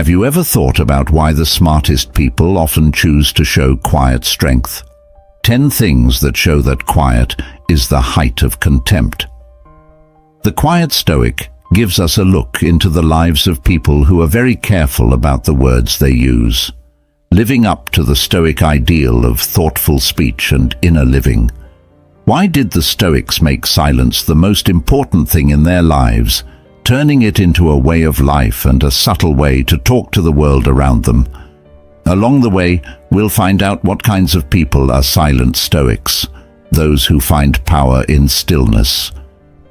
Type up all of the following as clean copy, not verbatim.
Have you ever thought about why the smartest people often choose to show quiet strength? 10 things that show that quiet is the height of contempt. The quiet Stoic gives us a look into the lives of people who are very careful about the words they use, living up to the Stoic ideal of thoughtful speech and inner living. Why did the Stoics make silence the most important thing in their lives, turning it into a way of life and a subtle way to talk to the world around them? Along the way, we'll find out what kinds of people are silent Stoics, those who find power in stillness,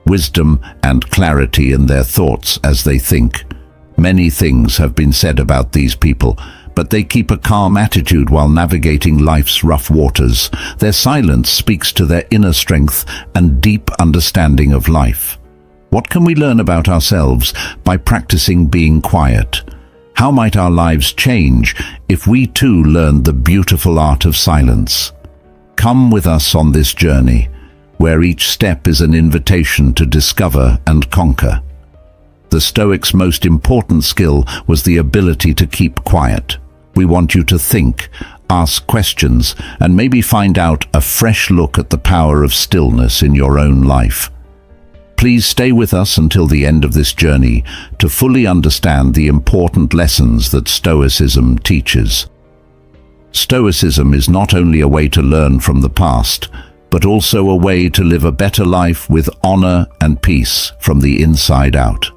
wisdom and clarity in their thoughts as they think. Many things have been said about these people, but they keep a calm attitude while navigating life's rough waters. Their silence speaks to their inner strength and deep understanding of life. What can we learn about ourselves by practicing being quiet? How might our lives change if we too learned the beautiful art of silence? Come with us on this journey, where each step is an invitation to discover and conquer. The Stoics' most important skill was the ability to keep quiet. We want you to think, ask questions, and maybe find out a fresh look at the power of stillness in your own life. Please stay with us until the end of this journey to fully understand the important lessons that Stoicism teaches. Stoicism is not only a way to learn from the past, but also a way to live a better life with honor and peace from the inside out.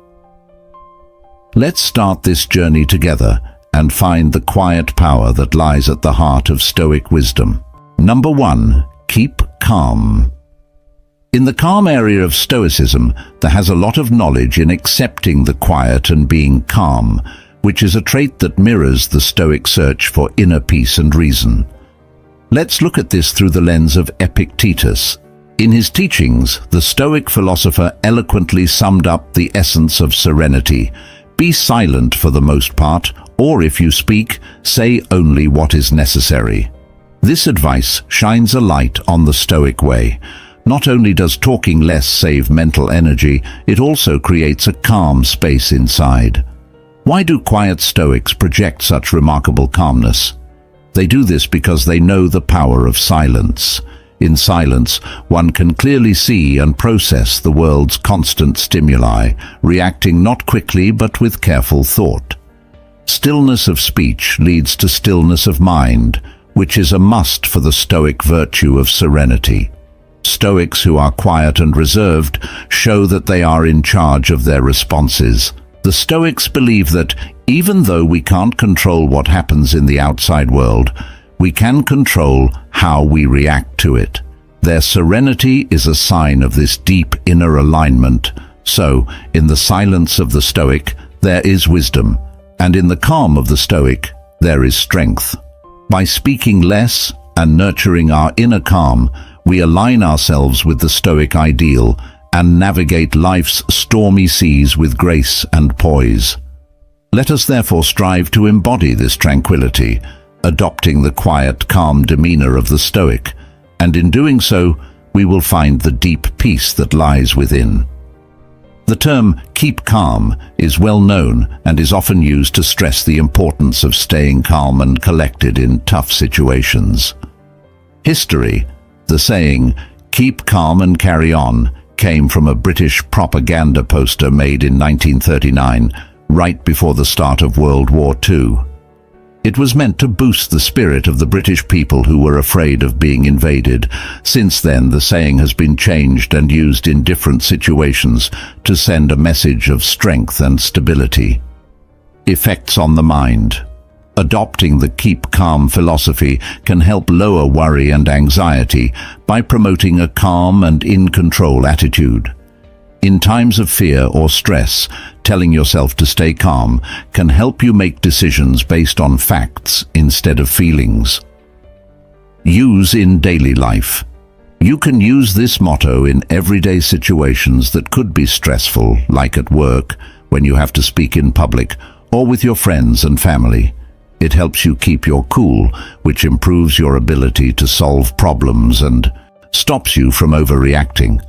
Let's start this journey together and find the quiet power that lies at the heart of Stoic wisdom. Number 1. Keep calm. In the calm area of Stoicism, there has a lot of knowledge in accepting the quiet and being calm, which is a trait that mirrors the Stoic search for inner peace and reason. Let's look at this through the lens of Epictetus. In his teachings, the Stoic philosopher eloquently summed up the essence of serenity. Be silent for the most part, or if you speak, say only what is necessary. This advice shines a light on the Stoic way. Not only does talking less save mental energy, it also creates a calm space inside. Why do quiet Stoics project such remarkable calmness? They do this because they know the power of silence. In silence, one can clearly see and process the world's constant stimuli, reacting not quickly but with careful thought. Stillness of speech leads to stillness of mind, which is a must for the Stoic virtue of serenity. Stoics who are quiet and reserved show that they are in charge of their responses. The Stoics believe that even though we can't control what happens in the outside world, we can control how we react to it. Their serenity is a sign of this deep inner alignment. So, in the silence of the Stoic, there is wisdom, and in the calm of the Stoic, there is strength. By speaking less and nurturing our inner calm, we align ourselves with the Stoic ideal and navigate life's stormy seas with grace and poise. Let us therefore strive to embody this tranquility, adopting the quiet, calm demeanor of the Stoic, and in doing so, we will find the deep peace that lies within. The term "keep calm" is well known and is often used to stress the importance of staying calm and collected in tough situations. History. The saying, "keep calm and carry on," came from a British propaganda poster made in 1939, right before the start of World War II. It was meant to boost the spirit of the British people who were afraid of being invaded. Since then, the saying has been changed and used in different situations to send a message of strength and stability. Effects on the mind. Adopting the keep calm philosophy can help lower worry and anxiety by promoting a calm and in-control attitude. In times of fear or stress, telling yourself to stay calm can help you make decisions based on facts instead of feelings. Use in daily life. You can use this motto in everyday situations that could be stressful, like at work, when you have to speak in public, or with your friends and family. It helps you keep your cool, which improves your ability to solve problems and stops you from overreacting.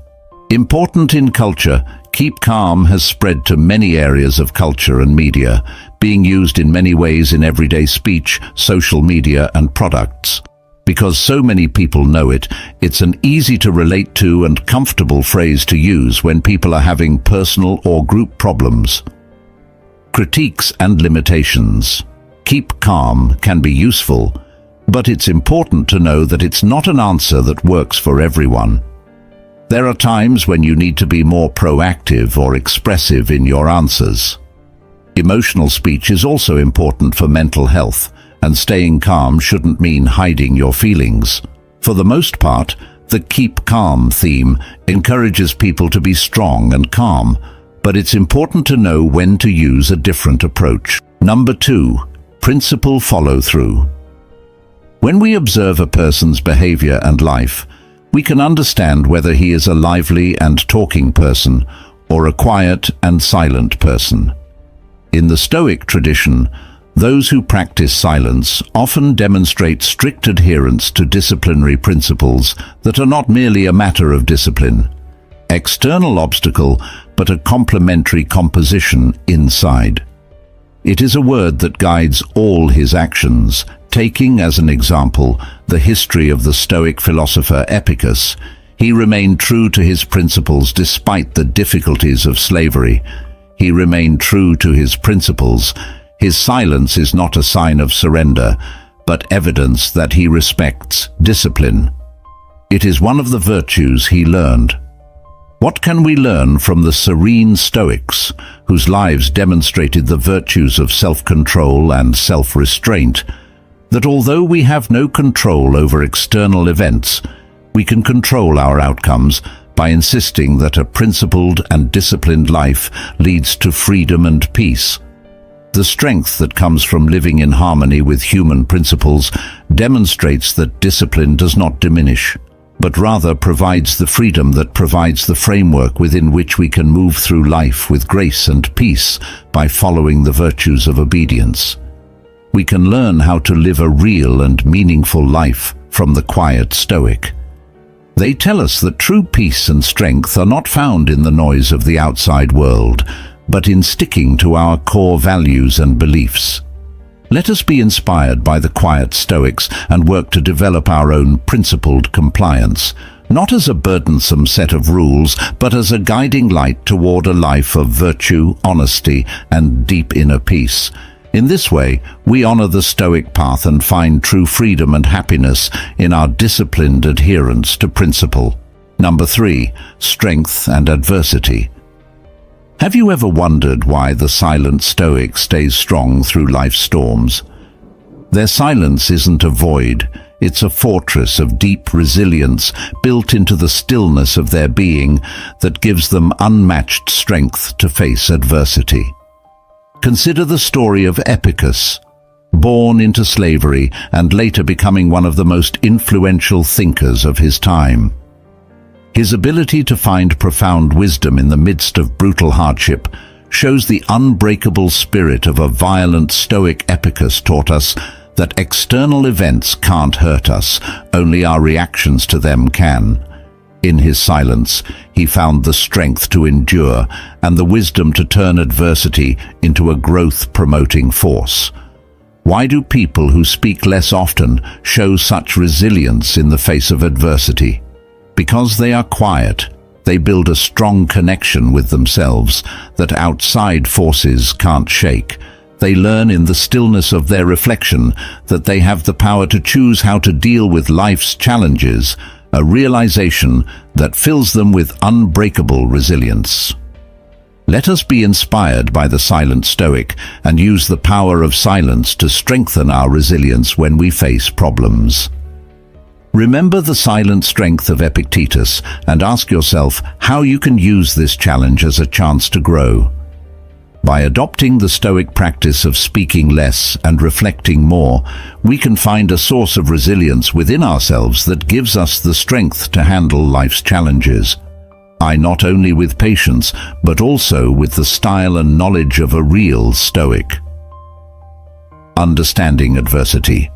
Important in culture, Keep calm has spread to many areas of culture and media, being used in many ways in everyday speech, social media, and products. Because so many people know it, it's an easy to relate to and comfortable phrase to use when people are having personal or group problems. Critiques and limitations. Keep calm can be useful, but it's important to know that it's not an answer that works for everyone. There are times when you need to be more proactive or expressive in your answers. Emotional speech is also important for mental health, and staying calm shouldn't mean hiding your feelings. For the most part, the keep calm theme encourages people to be strong and calm, but it's important to know when to use a different approach. Number 2, principle follow-through. When we observe a person's behavior and life, we can understand whether he is a lively and talking person or a quiet and silent person. In the Stoic tradition, those who practice silence often demonstrate strict adherence to disciplinary principles that are not merely a matter of discipline, external obstacle, but a complementary composition inside. It is a word that guides all his actions. Taking as an example the history of the Stoic philosopher Epicurus, he remained true to his principles despite the difficulties of slavery. He remained true to his principles. His silence is not a sign of surrender, but evidence that he respects discipline. It is one of the virtues he learned. What can we learn from the serene Stoics, whose lives demonstrated the virtues of self-control and self-restraint? That although we have no control over external events, we can control our outcomes by insisting that a principled and disciplined life leads to freedom and peace. The strength that comes from living in harmony with human principles demonstrates that discipline does not diminish, but rather provides the freedom that provides the framework within which we can move through life with grace and peace by following the virtues of obedience. We can learn how to live a real and meaningful life from the quiet Stoic. They tell us that true peace and strength are not found in the noise of the outside world, but in sticking to our core values and beliefs. Let us be inspired by the quiet Stoics and work to develop our own principled compliance, not as a burdensome set of rules, but as a guiding light toward a life of virtue, honesty, and deep inner peace. In this way, we honor the Stoic path and find true freedom and happiness in our disciplined adherence to principle. Number 3, strength and adversity. Have you ever wondered why the silent Stoic stays strong through life's storms? Their silence isn't a void, it's a fortress of deep resilience built into the stillness of their being that gives them unmatched strength to face adversity. Consider the story of Epicurus, born into slavery and later becoming one of the most influential thinkers of his time. His ability to find profound wisdom in the midst of brutal hardship shows the unbreakable spirit of a violent Stoic. Epicurus taught us that external events can't hurt us, only our reactions to them can. In his silence, he found the strength to endure and the wisdom to turn adversity into a growth-promoting force. Why do people who speak less often show such resilience in the face of adversity? Because they are quiet. They build a strong connection with themselves that outside forces can't shake. They learn in the stillness of their reflection that they have the power to choose how to deal with life's challenges, a realization that fills them with unbreakable resilience. Let us be inspired by the silent Stoic and use the power of silence to strengthen our resilience when we face problems. Remember the silent strength of Epictetus and ask yourself how you can use this challenge as a chance to grow. By adopting the Stoic practice of speaking less and reflecting more, we can find a source of resilience within ourselves that gives us the strength to handle life's challenges. Not only with patience, but also with the style and knowledge of a real Stoic. Understanding adversity.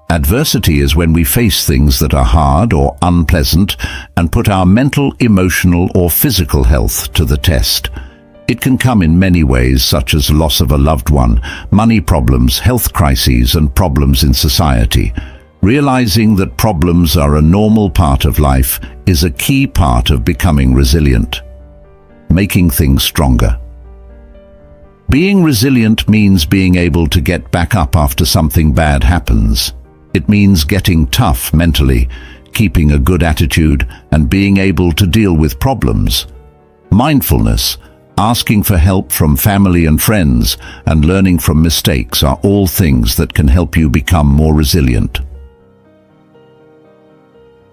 Adversity is when we face things that are hard or unpleasant and put our mental, emotional, or physical health to the test. It can come in many ways, such as loss of a loved one, money problems, health crises, and problems in society. Realizing that problems are a normal part of life is a key part of becoming resilient. Making things stronger. Being resilient means being able to get back up after something bad happens. It means getting tough mentally, keeping a good attitude, and being able to deal with problems. Mindfulness, asking for help from family and friends, and learning from mistakes are all things that can help you become more resilient.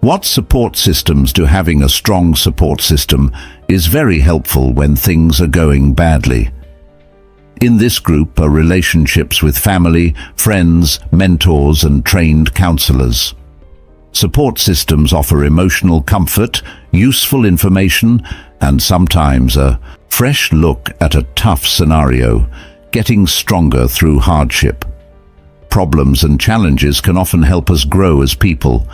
What support systems do? Having a strong support system is very helpful when things are going badly. In this group are relationships with family, friends, mentors, and trained counselors. Support systems offer emotional comfort, useful information, and sometimes a fresh look at a tough scenario, getting stronger through hardship. Problems and challenges can often help us grow as people.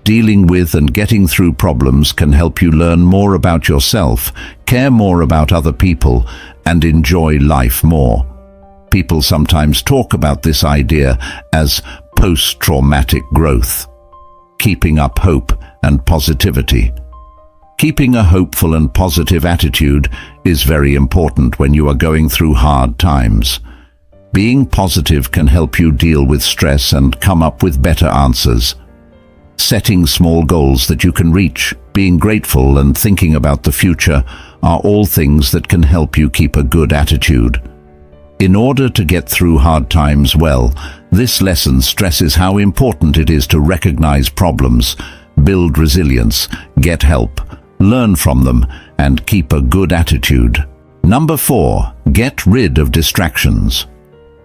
Dealing with and getting through problems can help you learn more about yourself, care more about other people, and enjoy life more. People sometimes talk about this idea as post-traumatic growth. Keeping up hope and positivity. Keeping a hopeful and positive attitude is very important when you are going through hard times. Being positive can help you deal with stress and come up with better answers. Setting small goals that you can reach, being grateful, and thinking about the future are all things that can help you keep a good attitude. In order to get through hard times well, this lesson stresses how important it is to recognize problems, build resilience, get help, learn from them, and keep a good attitude. Number 4, get rid of distractions.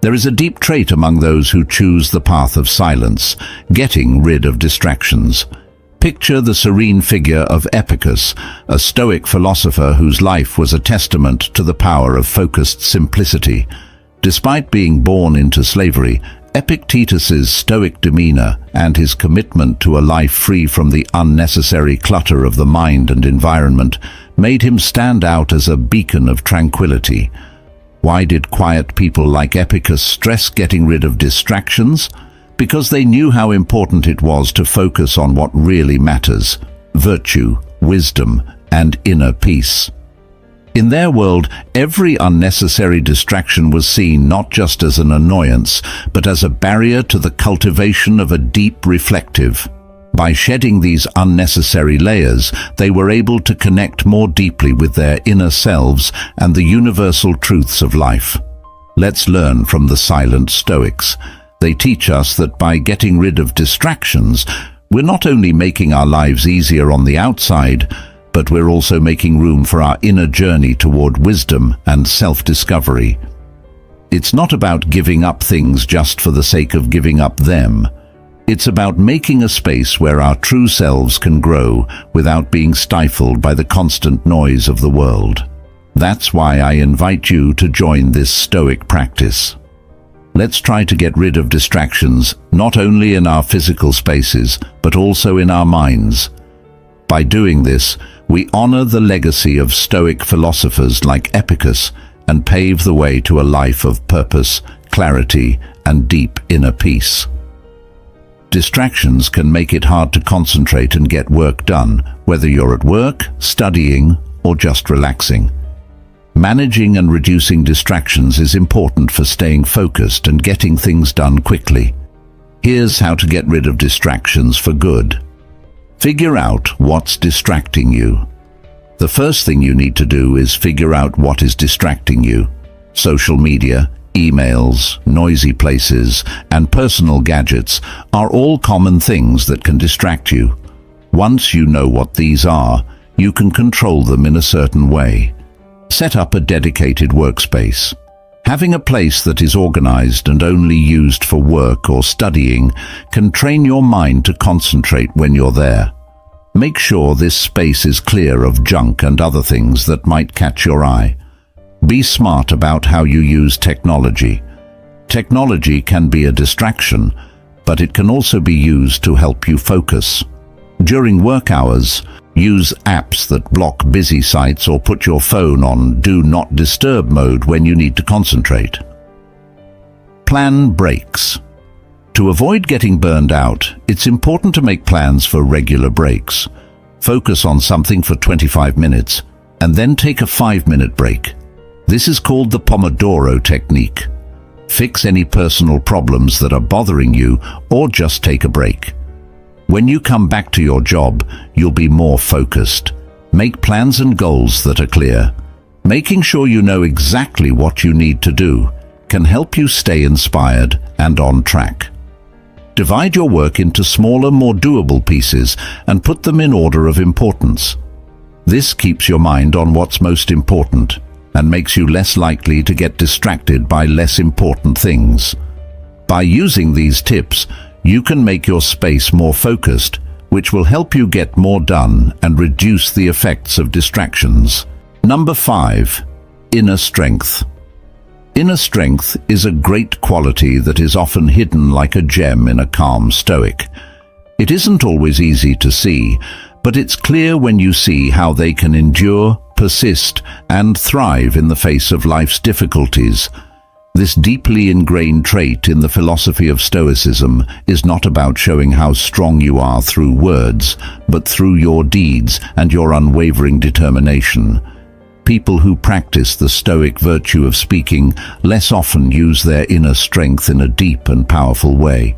There is a deep trait among those who choose the path of silence, getting rid of distractions. Picture the serene figure of Epicurus, a Stoic philosopher whose life was a testament to the power of focused simplicity. Despite being born into slavery, Epictetus's Stoic demeanor and his commitment to a life free from the unnecessary clutter of the mind and environment made him stand out as a beacon of tranquility. Why did quiet people like Epicurus stress getting rid of distractions? Because they knew how important it was to focus on what really matters: virtue, wisdom, and inner peace. In their world, every unnecessary distraction was seen not just as an annoyance, but as a barrier to the cultivation of a deep reflective. By shedding these unnecessary layers, they were able to connect more deeply with their inner selves and the universal truths of life. Let's learn from the silent Stoics. They teach us that by getting rid of distractions, we're not only making our lives easier on the outside, but we're also making room for our inner journey toward wisdom and self-discovery. It's not about giving up things just for the sake of giving up them. It's about making a space where our true selves can grow without being stifled by the constant noise of the world. That's why I invite you to join this Stoic practice. Let's try to get rid of distractions, not only in our physical spaces, but also in our minds. By doing this, we honor the legacy of Stoic philosophers like Epicurus and pave the way to a life of purpose, clarity, and deep inner peace. Distractions can make it hard to concentrate and get work done, whether you're at work, studying, or just relaxing. Managing and reducing distractions is important for staying focused and getting things done quickly. Here's how to get rid of distractions for good. Figure out what's distracting you. The first thing you need to do is figure out what is distracting you. Social media, emails, noisy places, and personal gadgets are all common things that can distract you. Once you know what these are, you can control them in a certain way. Set up a dedicated workspace. Having a place that is organized and only used for work or studying can train your mind to concentrate when you're there. Make sure this space is clear of junk and other things that might catch your eye. Be smart about how you use technology. Technology can be a distraction, but it can also be used to help you focus. During work hours, use apps that block busy sites or put your phone on Do Not Disturb mode when you need to concentrate. Plan breaks. To avoid getting burned out, it's important to make plans for regular breaks. Focus on something for 25 minutes and then take a 5-minute break. This is called the Pomodoro technique. Fix any personal problems that are bothering you or just take a break. When you come back to your job, you'll be more focused. Make plans and goals that are clear. Making sure you know exactly what you need to do can help you stay inspired and on track. Divide your work into smaller, more doable pieces and put them in order of importance. This keeps your mind on what's most important and makes you less likely to get distracted by less important things. By using these tips, you can make your space more focused, which will help you get more done and reduce the effects of distractions. Number 5. Inner strength. Inner strength is a great quality that is often hidden like a gem in a calm Stoic. It isn't always easy to see, but it's clear when you see how they can endure, persist, and thrive in the face of life's difficulties. This deeply ingrained trait in the philosophy of Stoicism is not about showing how strong you are through words, but through your deeds and your unwavering determination. People who practice the Stoic virtue of speaking less often use their inner strength in a deep and powerful way.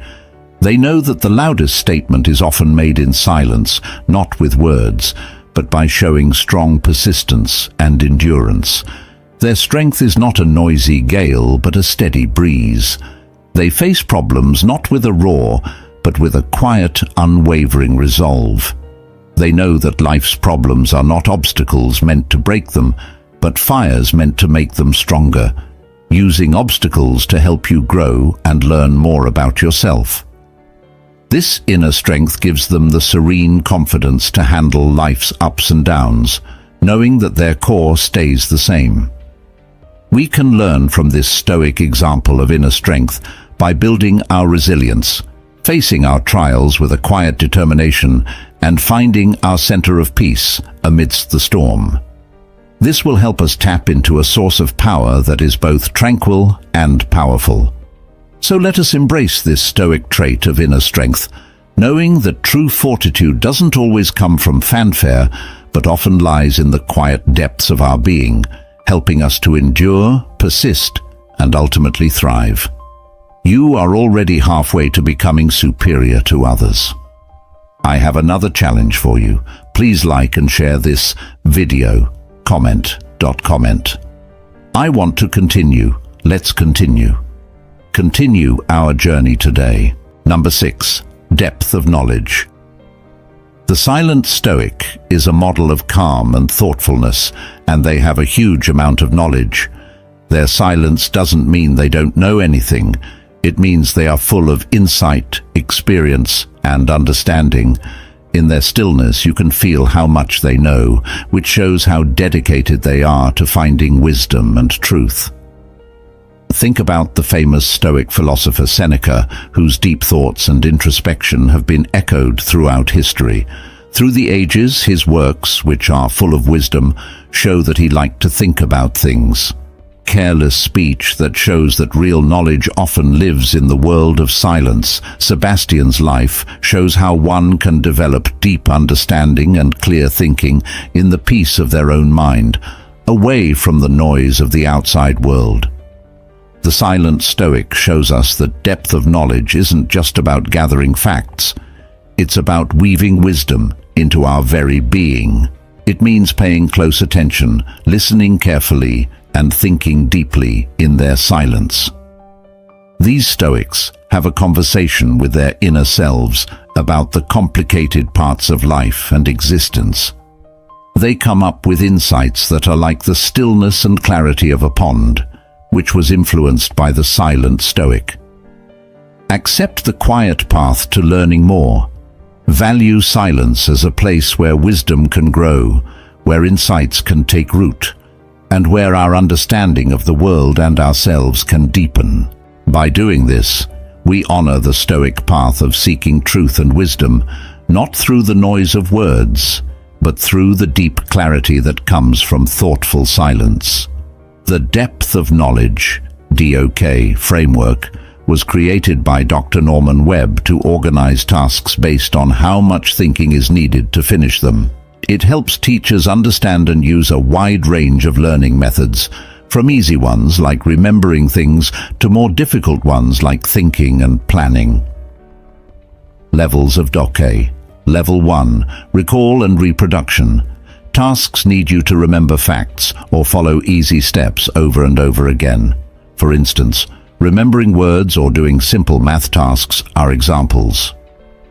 They know that the loudest statement is often made in silence, not with words, but by showing strong persistence and endurance. Their strength is not a noisy gale, but a steady breeze. They face problems not with a roar, but with a quiet, unwavering resolve. They know that life's problems are not obstacles meant to break them, but fires meant to make them stronger, using obstacles to help you grow and learn more about yourself. This inner strength gives them the serene confidence to handle life's ups and downs, knowing that their core stays the same. We can learn from this Stoic example of inner strength by building our resilience, facing our trials with a quiet determination, and finding our center of peace amidst the storm. This will help us tap into a source of power that is both tranquil and powerful. So let us embrace this Stoic trait of inner strength, knowing that true fortitude doesn't always come from fanfare, but often lies in the quiet depths of our being, helping us to endure, persist, and ultimately thrive. You are already halfway to becoming superior to others. I have another challenge for you. Please like and share this video. Comment. I want to continue. Let's continue. Continue our journey today. Number 6. Depth of knowledge. The silent Stoic is a model of calm and thoughtfulness, and they have a huge amount of knowledge. Their silence doesn't mean they don't know anything. It means they are full of insight, experience, and understanding. In their stillness, you can feel how much they know, which shows how dedicated they are to finding wisdom and truth. Think about the famous Stoic philosopher Seneca, whose deep thoughts and introspection have been echoed throughout history. Through the ages, his works, which are full of wisdom, show that he liked to think about things. Careless speech that shows that real knowledge often lives in the world of silence. Sebastian's life shows how one can develop deep understanding and clear thinking in the peace of their own mind, away from the noise of the outside world. The silent Stoic shows us that depth of knowledge isn't just about gathering facts. It's about weaving wisdom into our very being. It means paying close attention, listening carefully, and thinking deeply in their silence. These Stoics have a conversation with their inner selves about the complicated parts of life and existence. They come up with insights that are like the stillness and clarity of a pond, which was influenced by the silent Stoic. Accept the quiet path to learning more. Value silence as a place where wisdom can grow, where insights can take root, and where our understanding of the world and ourselves can deepen. By doing this, We honor the Stoic path of seeking truth and wisdom, not through the noise of words, but through the deep clarity that comes from thoughtful silence. The depth of knowledge, DOK framework, was created by Dr. Norman Webb to organize tasks based on how much thinking is needed to finish them. It helps teachers understand and use a wide range of learning methods, from easy ones like remembering things to more difficult ones like thinking and planning. Levels of DOK. Level 1. Recall and reproduction. Tasks need you to remember facts or follow easy steps over and over again. For instance, remembering words or doing simple math tasks are examples.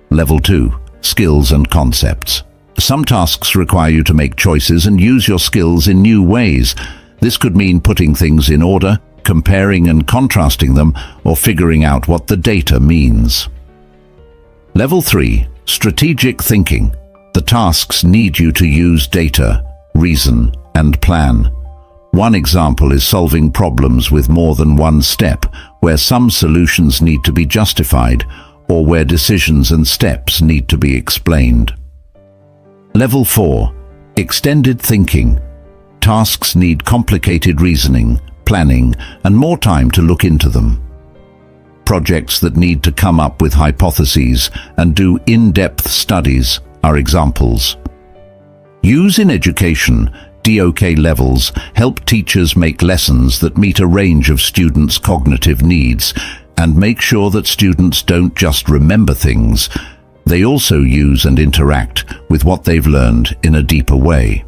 Level 2. Skills and concepts. Some tasks require you to make choices and use your skills in new ways. This could mean putting things in order, comparing and contrasting them, or figuring out what the data means. Level 3. Strategic thinking. The tasks need you to use data, reason, and plan. One example is solving problems with more than one step, where some solutions need to be justified, or where decisions and steps need to be explained. Level 4. Extended thinking. Tasks need complicated reasoning, planning, and more time to look into them. Projects that need to come up with hypotheses and do in-depth studies are examples. Use in education. DOK levels help teachers make lessons that meet a range of students' cognitive needs and make sure that students don't just remember things, they also use and interact with what they've learned in a deeper way.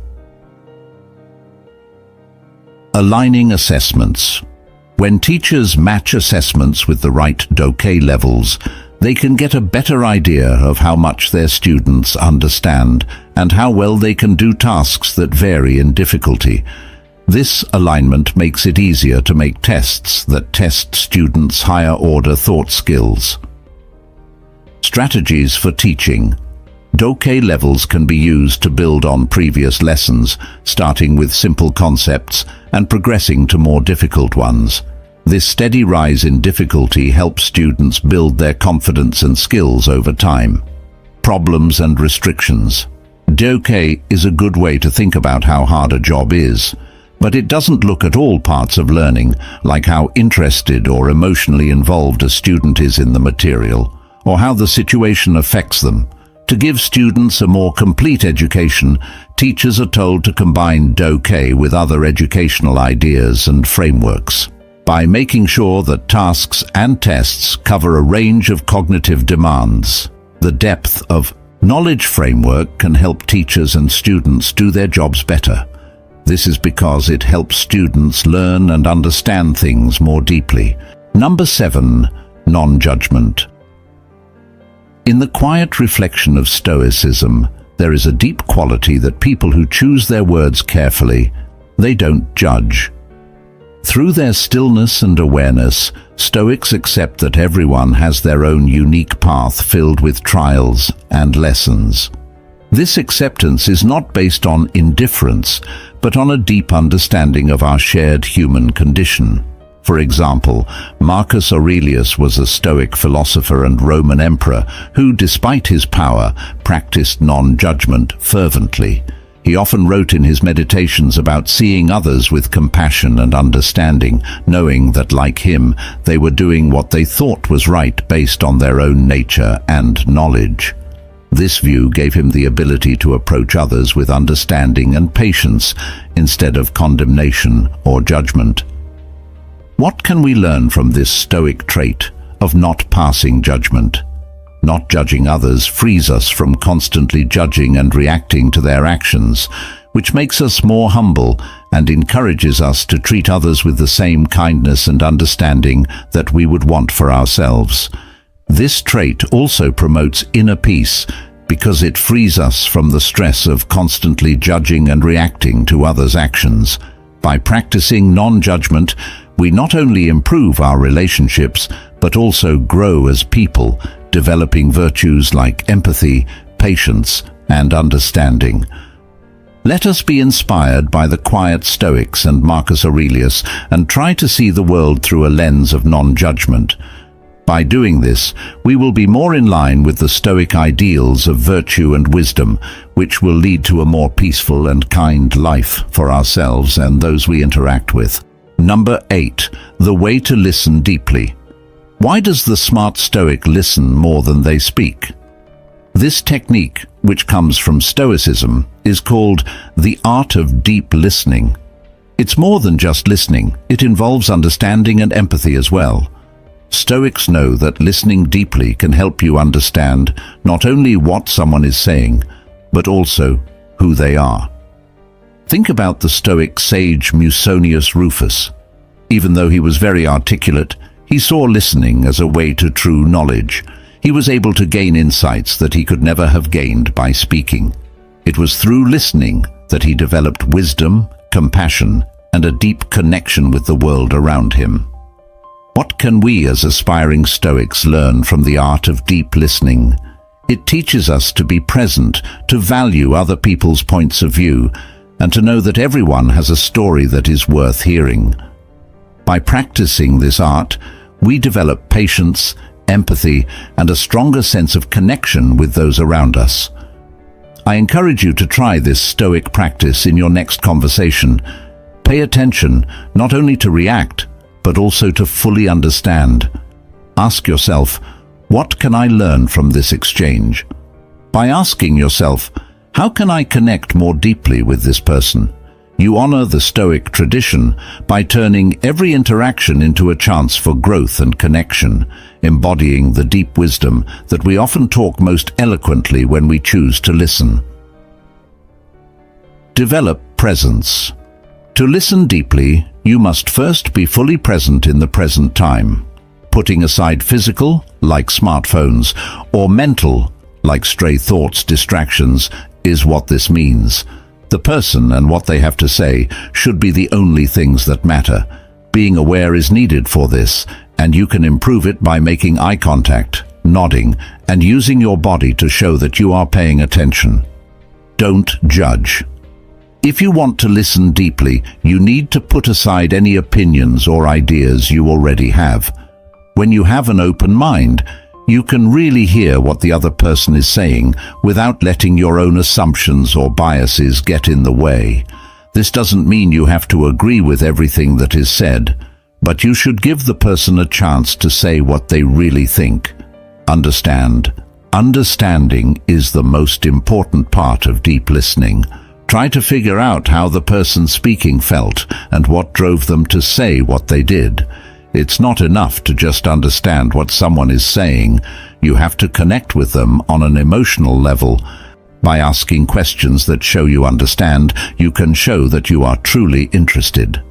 Aligning assessments. When teachers match assessments with the right DOK levels, they can get a better idea of how much their students understand and how well they can do tasks that vary in difficulty. This alignment makes it easier to make tests that test students' higher-order thought skills. Strategies for teaching. DOK levels can be used to build on previous lessons, starting with simple concepts and progressing to more difficult ones. This steady rise in difficulty helps students build their confidence and skills over time. Problems and restrictions. DOK is a good way to think about how hard a job is, but it doesn't look at all parts of learning, like how interested or emotionally involved a student is in the material, or how the situation affects them. To give students a more complete education, teachers are told to combine DOK with other educational ideas and frameworks. By making sure that tasks and tests cover a range of cognitive demands, the depth of knowledge framework can help teachers and students do their jobs better. This is because it helps students learn and understand things more deeply. Number 7. Non-judgment. In the quiet reflection of Stoicism, there is a deep quality that people who choose their words carefully, they don't judge. Through their stillness and awareness, Stoics accept that everyone has their own unique path filled with trials and lessons. This acceptance is not based on indifference, but on a deep understanding of our shared human condition. For example, Marcus Aurelius was a Stoic philosopher and Roman emperor who, despite his power, practiced non-judgment fervently. He often wrote in his meditations about seeing others with compassion and understanding, knowing that, like him, they were doing what they thought was right based on their own nature and knowledge. This view gave him the ability to approach others with understanding and patience instead of condemnation or judgment. What can we learn from this Stoic trait of not passing judgment? Not judging others frees us from constantly judging and reacting to their actions, which makes us more humble and encourages us to treat others with the same kindness and understanding that we would want for ourselves. This trait also promotes inner peace because it frees us from the stress of constantly judging and reacting to others' actions. By practicing non-judgment, we not only improve our relationships, but also grow as people, developing virtues like empathy, patience, and understanding. Let us be inspired by the quiet Stoics and Marcus Aurelius and try to see the world through a lens of non-judgment. By doing this, we will be more in line with the Stoic ideals of virtue and wisdom, which will lead to a more peaceful and kind life for ourselves and those we interact with. Number 8. The way to listen deeply. Why does the smart Stoic listen more than they speak? This technique, which comes from Stoicism, is called the art of deep listening. It's more than just listening. It involves understanding and empathy as well. Stoics know that listening deeply can help you understand not only what someone is saying, but also who they are. Think about the Stoic sage Musonius Rufus. Even though he was very articulate, he saw listening as a way to true knowledge. He was able to gain insights that he could never have gained by speaking. It was through listening that he developed wisdom, compassion, and a deep connection with the world around him. What can we as aspiring Stoics learn from the art of deep listening? It teaches us to be present, to value other people's points of view, and to know that everyone has a story that is worth hearing. By practicing this art, we develop patience, empathy, and a stronger sense of connection with those around us. I encourage you to try this Stoic practice in your next conversation. Pay attention not only to react, but also to fully understand. Ask yourself, what can I learn from this exchange? By asking yourself, how can I connect more deeply with this person? You honor the Stoic tradition by turning every interaction into a chance for growth and connection, embodying the deep wisdom that we often talk most eloquently when we choose to listen. Develop presence. To listen deeply, you must first be fully present in the present time. Putting aside physical, like smartphones, or mental, like stray thoughts, distractions, is what this means. The person and what they have to say should be the only things that matter. Being aware is needed for this, and you can improve it by making eye contact, nodding, and using your body to show that you are paying attention. Don't judge. If you want to listen deeply, you need to put aside any opinions or ideas you already have. When you have an open mind, you can really hear what the other person is saying without letting your own assumptions or biases get in the way. This doesn't mean you have to agree with everything that is said, but you should give the person a chance to say what they really think. Understand. Understanding is the most important part of deep listening. Try to figure out how the person speaking felt and what drove them to say what they did. It's not enough to just understand what someone is saying. You have to connect with them on an emotional level. By asking questions that show you understand, you can show that you are truly interested.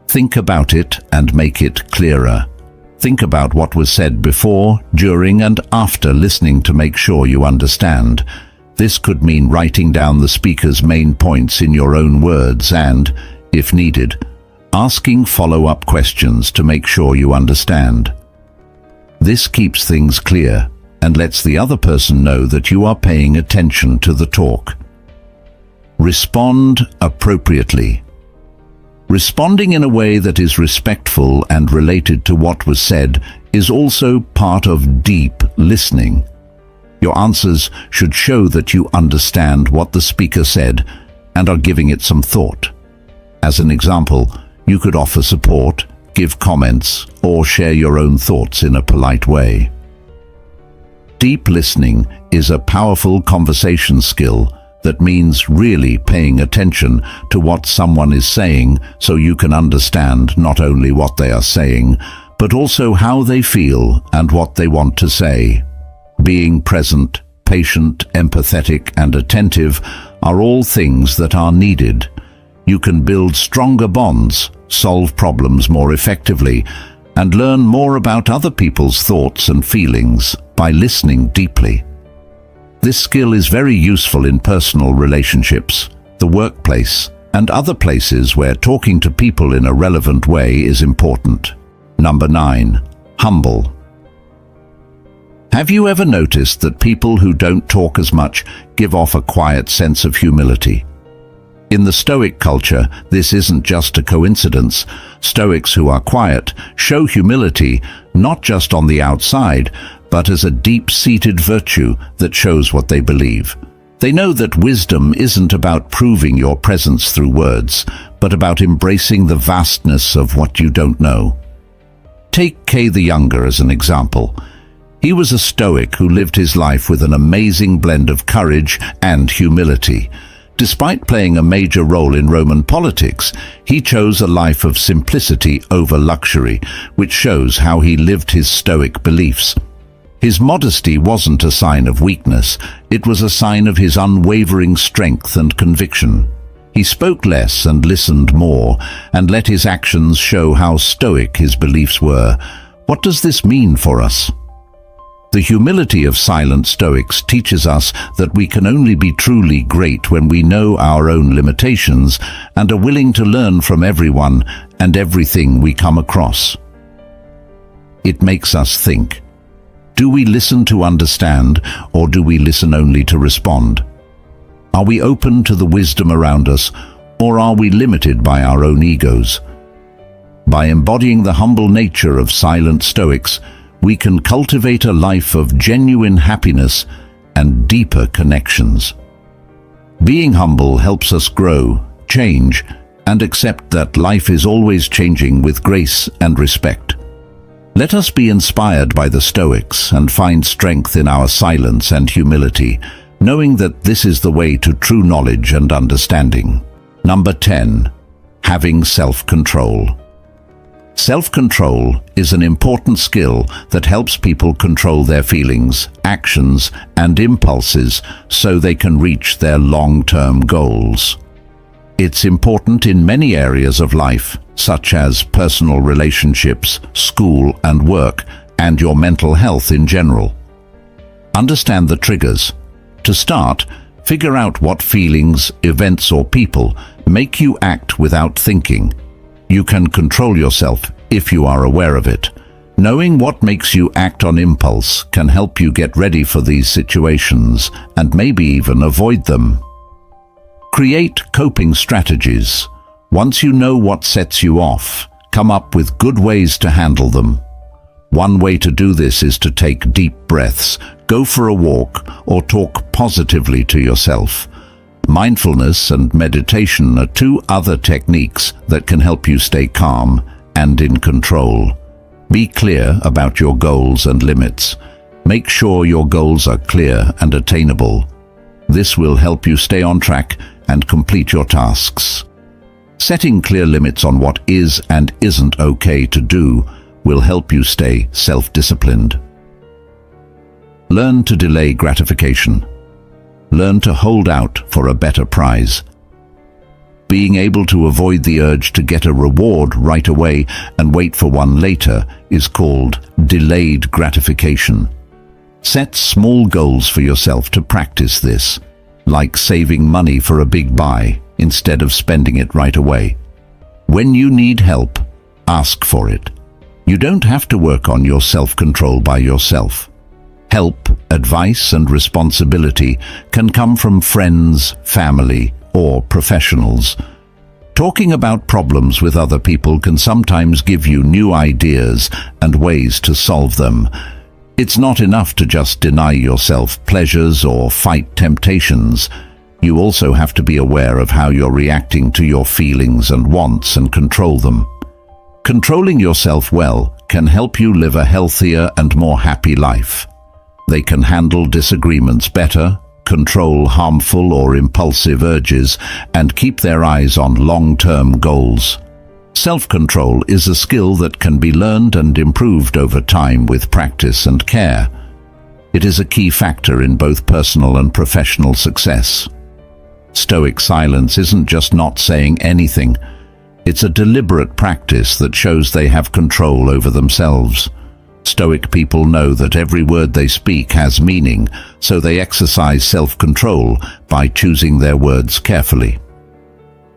Think about it and make it clearer. Think about what was said before, during, and after listening to make sure you understand. This could mean writing down the speaker's main points in your own words and, if needed, asking follow-up questions to make sure you understand. This keeps things clear and lets the other person know that you are paying attention to the talk. Respond appropriately. Responding in a way that is respectful and related to what was said is also part of deep listening. Your answers should show that you understand what the speaker said and are giving it some thought. As an example, you could offer support, give comments, or share your own thoughts in a polite way. Deep listening is a powerful conversation skill that means really paying attention to what someone is saying so you can understand not only what they are saying, but also how they feel and what they want to say. Being present, patient, empathetic, and attentive are all things that are needed. You can build stronger bonds, solve problems more effectively, and learn more about other people's thoughts and feelings by listening deeply. This skill is very useful in personal relationships, the workplace, and other places where talking to people in a relevant way is important. Number 9. Humble. Have you ever noticed that people who don't talk as much give off a quiet sense of humility? In the Stoic culture, this isn't just a coincidence. Stoics who are quiet show humility not just on the outside, but as a deep-seated virtue that shows what they believe. They know that wisdom isn't about proving your presence through words, but about embracing the vastness of what you don't know. Take K the Younger as an example. He was a Stoic who lived his life with an amazing blend of courage and humility. Despite playing a major role in Roman politics, he chose a life of simplicity over luxury, which shows how he lived his Stoic beliefs. His modesty wasn't a sign of weakness, it was a sign of his unwavering strength and conviction. He spoke less and listened more, and let his actions show how Stoic his beliefs were. What does this mean for us? The humility of silent Stoics teaches us that we can only be truly great when we know our own limitations and are willing to learn from everyone and everything we come across. It makes us think. Do we listen to understand, or do we listen only to respond? Are we open to the wisdom around us, or are we limited by our own egos? By embodying the humble nature of silent Stoics, we can cultivate a life of genuine happiness and deeper connections. Being humble helps us grow, change, and accept that life is always changing with grace and respect. Let us be inspired by the Stoics and find strength in our silence and humility, knowing that this is the way to true knowledge and understanding. Number 10. Having self-control. Self-control is an important skill that helps people control their feelings, actions, and impulses so they can reach their long-term goals. It's important in many areas of life, such as personal relationships, school and work, and your mental health in general. Understand the triggers. To start, figure out what feelings, events, or people make you act without thinking. You can control yourself if you are aware of it. Knowing what makes you act on impulse can help you get ready for these situations and maybe even avoid them. Create coping strategies. Once you know what sets you off, come up with good ways to handle them. One way to do this is to take deep breaths, go for a walk, or talk positively to yourself. Mindfulness and meditation are two other techniques that can help you stay calm and in control. Be clear about your goals and limits. Make sure your goals are clear and attainable. This will help you stay on track and complete your tasks. Setting clear limits on what is and isn't okay to do will help you stay self-disciplined. Learn to delay gratification. Learn to hold out for a better prize. Being able to avoid the urge to get a reward right away and wait for one later is called delayed gratification. Set small goals for yourself to practice this, like saving money for a big buy instead of spending it right away. When you need help, ask for it. You don't have to work on your self-control by yourself. Help, advice, and responsibility can come from friends, family, or professionals. Talking about problems with other people can sometimes give you new ideas and ways to solve them. It's not enough to just deny yourself pleasures or fight temptations. You also have to be aware of how you're reacting to your feelings and wants and control them. Controlling yourself well can help you live a healthier and more happy life. They can handle disagreements better, control harmful or impulsive urges, and keep their eyes on long-term goals. Self-control is a skill that can be learned and improved over time with practice and care. It is a key factor in both personal and professional success. Stoic silence isn't just not saying anything. It's a deliberate practice that shows they have control over themselves. Stoic people know that every word they speak has meaning, so they exercise self-control by choosing their words carefully.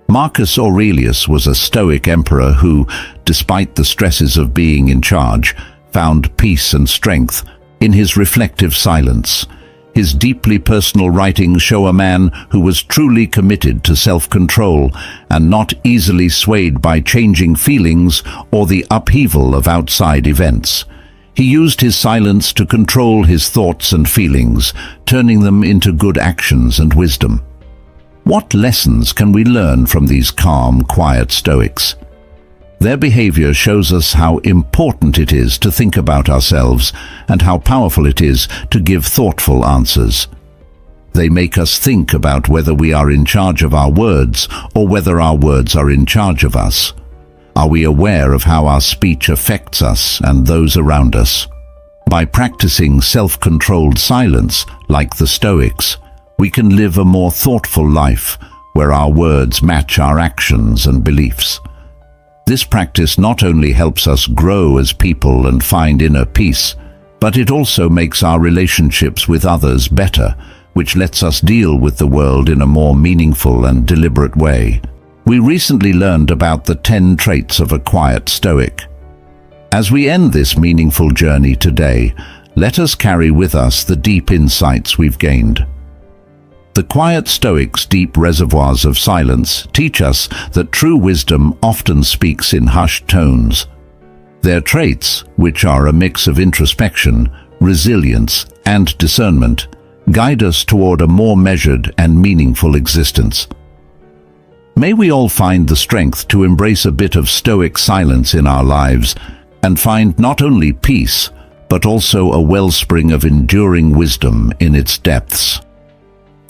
Marcus Aurelius was a Stoic emperor who, despite the stresses of being in charge, found peace and strength in his reflective silence. His deeply personal writings show a man who was truly committed to self-control and not easily swayed by changing feelings or the upheaval of outside events. He used his silence to control his thoughts and feelings, turning them into good actions and wisdom. What lessons can we learn from these calm, quiet Stoics? Their behavior shows us how important it is to think about ourselves and how powerful it is to give thoughtful answers. They make us think about whether we are in charge of our words or whether our words are in charge of us. Are we aware of how our speech affects us and those around us? By practicing self-controlled silence, like the Stoics, we can live a more thoughtful life where our words match our actions and beliefs. This practice not only helps us grow as people and find inner peace, but it also makes our relationships with others better, which lets us deal with the world in a more meaningful and deliberate way. We recently learned about the 10 traits of a quiet Stoic. As we end this meaningful journey today, let us carry with us the deep insights we've gained. The quiet Stoics' deep reservoirs of silence teach us that true wisdom often speaks in hushed tones. Their traits, which are a mix of introspection, resilience, and discernment, guide us toward a more measured and meaningful existence. May we all find the strength to embrace a bit of Stoic silence in our lives and find not only peace, but also a wellspring of enduring wisdom in its depths.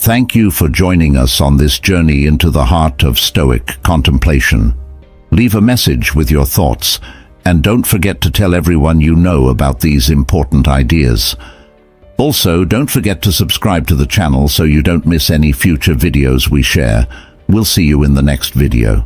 Thank you for joining us on this journey into the heart of Stoic contemplation. Leave a message with your thoughts, and don't forget to tell everyone you know about these important ideas. Also, don't forget to subscribe to the channel so you don't miss any future videos we share. We'll see you in the next video.